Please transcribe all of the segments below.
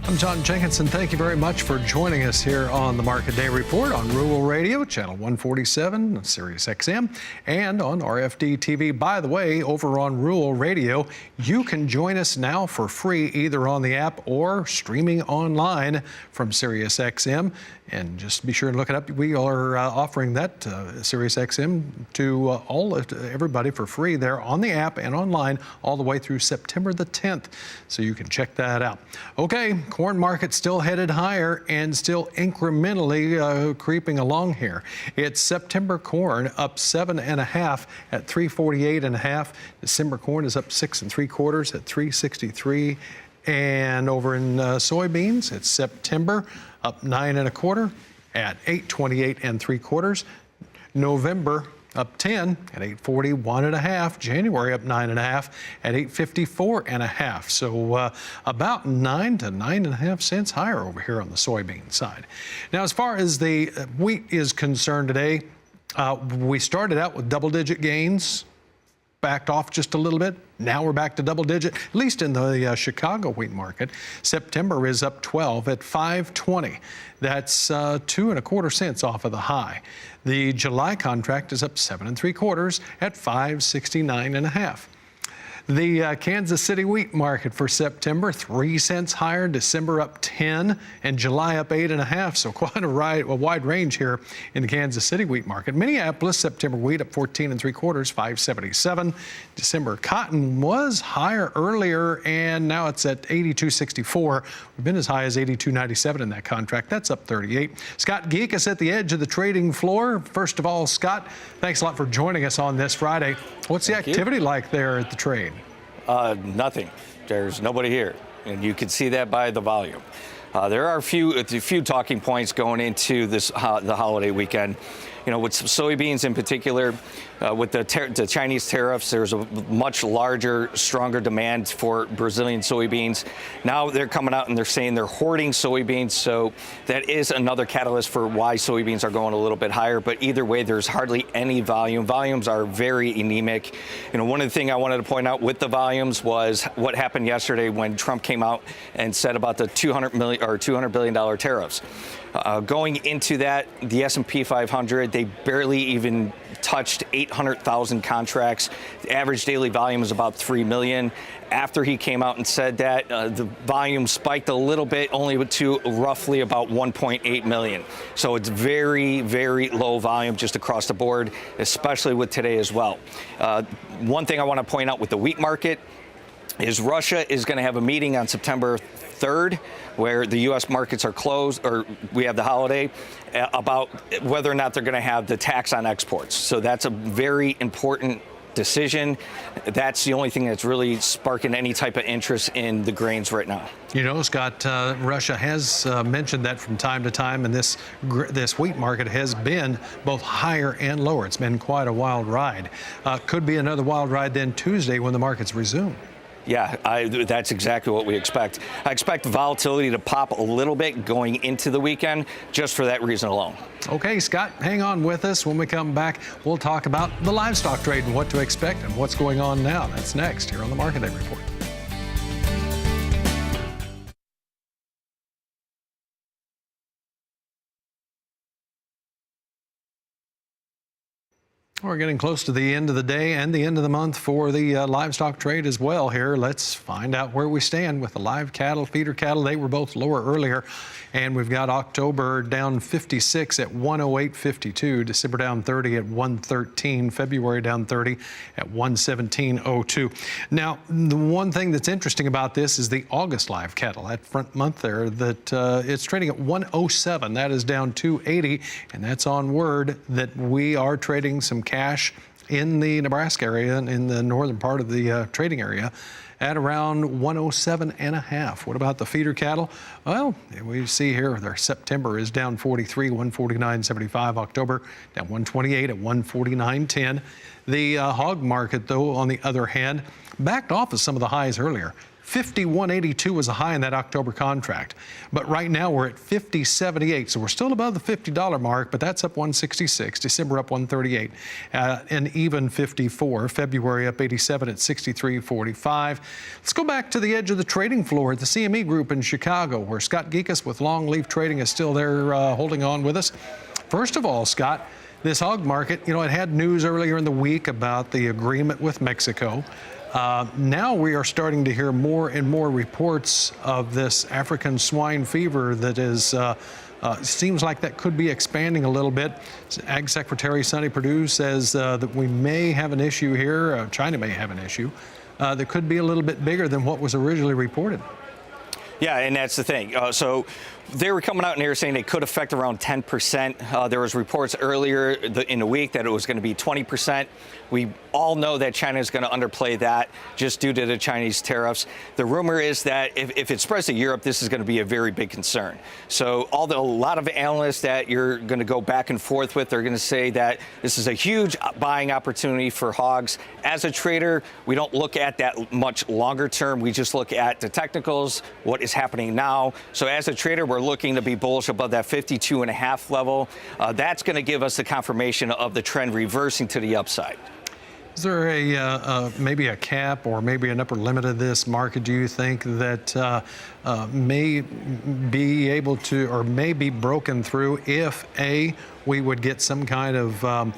I'm John Jenkinson. Thank you very much for joining us here on the Market Day Report on Rural Radio, channel 147, Sirius XM, and on RFD TV. By the way, over on Rural Radio, you can join us now for free, either on the app or streaming online from Sirius XM. And just be sure to look it up. We are offering that Sirius XM to everybody for free there on the app and online all the way through September the 10th. So you can check that out. Okay, corn market still headed higher and still incrementally creeping along here. It's September corn up 7.5 at 348.5. December corn is up 6 3/4 at 363. And over in soybeans, it's September up 9 1/4 at 828 3/4. November up 10 at 841.5. January up 9 1/2 at 854.5. So about 9 to 9.5 cents higher over here on the soybean side. Now, as far as the wheat is concerned today, we started out with double-digit gains, backed off just a little bit. Now we're back to double digit, at least in the Chicago wheat market. September is up 12 at 520. That's 2 1/4 cents off of the high. The July contract is up 7 3/4 at 569.5. The Kansas City wheat market for September, 3 cents higher. December up 10 and July up 8 1/2. So quite a wide range here in the Kansas City wheat market. Minneapolis, September wheat up 14 3/4, 577. December cotton was higher earlier and now it's at 82.64. We've been as high as 82.97 in that contract. That's up 38. Scott Gecas at the edge of the trading floor. First of all, Scott, thanks a lot for joining us on this Friday. What's the activity like there at the trade? Nothing. There's nobody here, and you can see that by the volume. There are a few talking points going into this the holiday weekend. You know, with some soybeans in particular, with the Chinese tariffs, there's a much larger, stronger demand for Brazilian soybeans. Now they're coming out and they're saying they're hoarding soybeans, so that is another catalyst for why soybeans are going a little bit higher. But either way, there's hardly any volume. Volumes are very anemic. You know, one of the things I wanted to point out with the volumes was what happened yesterday when Trump came out and said about the $200 billion tariffs. Going into that, the S&P 500, they barely even touched 800,000 contracts. The average daily volume is about 3 million. After he came out and said that, the volume spiked a little bit, only to roughly about 1.8 million. So it's very, very low volume just across the board, especially with today as well. One thing I want to point out with the wheat market is Russia is going to have a meeting on September 3rd, where the U.S. markets are closed, or we have the holiday, about whether or not they're going to have the tax on exports. So that's a very important decision. That's the only thing that's really sparking any type of interest in the grains right now. You know, Scott, Russia has mentioned that from time to time, and this wheat market has been both higher and lower. It's been quite a wild ride. Could be another wild ride then Tuesday when the markets resume. Yeah, that's exactly what we expect. I expect volatility to pop a little bit going into the weekend just for that reason alone. Okay, Scott, hang on with us. When we come back, we'll talk about the livestock trade and what to expect and what's going on now. That's next here on the Market Day Report. We're getting close to the end of the day and the end of the month for the livestock trade as well here. Let's find out where we stand with the live cattle, feeder cattle. They were both lower earlier. And we've got October down 56 at 108.52, December down 30 at 113, February down 30 at 117.02. Now, the one thing that's interesting about this is the August live cattle, that front month there, that it's trading at 107. That is down 280, and that's on word that we are trading some cash in the Nebraska area, in the northern part of the trading area, at around 107.5. What about the feeder cattle? Well, we see here their September is down 43, 149.75. October down 128 at 149.10. The hog market, though, on the other hand, backed off of some of the highs earlier. 51.82 was a high in that October contract. But right now we're at 50.78, so we're still above the $50 mark, but that's up 166. December up 138, and even 54. February up 87 at 63.45. Let's go back to the edge of the trading floor at the CME Group in Chicago, where Scott Gecas with Longleaf Trading is still there holding on with us. First of all, Scott, this hog market, it had news earlier in the week about the agreement with Mexico. Now we are starting to hear more and more reports of this African swine fever that is seems like that could be expanding a little bit. Ag Secretary Sonny Perdue says that we may have an issue here. China may have an issue that could be a little bit bigger than what was originally reported. Yeah, and that's the thing. So they were coming out in here saying it could affect around 10%. There was reports earlier in the week that it was going to be 20%. We all know that China is going to underplay that just due to the Chinese tariffs. The rumor is that if it spreads to Europe, this is going to be a very big concern. So a lot of analysts that you're going to go back and forth with are going to say that this is a huge buying opportunity for hogs. As a trader, we don't look at that much longer term. We just look at the technicals, what is happening now. So as a trader, we're looking to be bullish above that 52.5 level. That's going to give us the confirmation of the trend reversing to the upside. Is there maybe a cap or maybe an upper limit of this market, do you think, that may be able to or may be broken through if A, we would get some kind of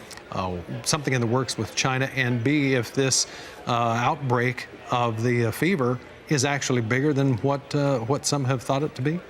something in the works with China, and B, if this outbreak of the fever is actually bigger than what some have thought it to be?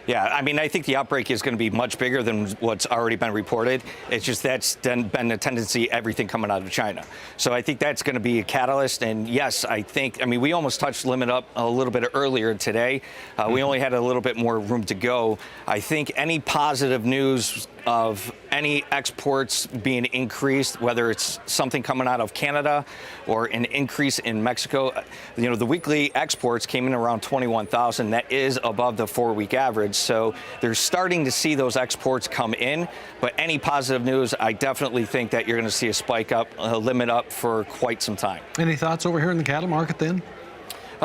Yeah, I mean, I think the outbreak is going to be much bigger than what's already been reported. It's just that's been the tendency, everything coming out of China. So I think that's going to be a catalyst. And yes, I mean, we almost touched limit up a little bit earlier today. We only had a little bit more room to go. I think any positive news of any exports being increased, whether it's something coming out of Canada or an increase in Mexico, the weekly exports came in around 21,000. That is above the 4-week average. So they're starting to see those exports come in. But any positive news, I definitely think that you're going to see a spike up, a limit up for quite some time. Any thoughts over here in the cattle market then?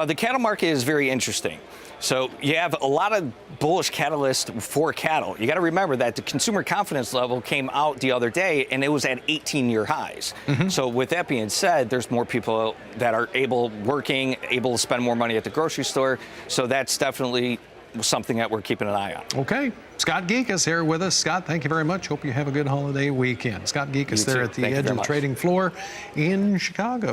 The cattle market is very interesting. So you have a lot of bullish catalysts for cattle. You got to remember that the consumer confidence level came out the other day and it was at 18-year highs. So with that being said, there's more people that are able to spend more money at the grocery store. So that's definitely something that we're keeping an eye on. Okay. Scott Gecas here with us. Scott, thank you very much. Hope you have a good holiday weekend. Scott Gecas there at the edge of the trading floor in Chicago.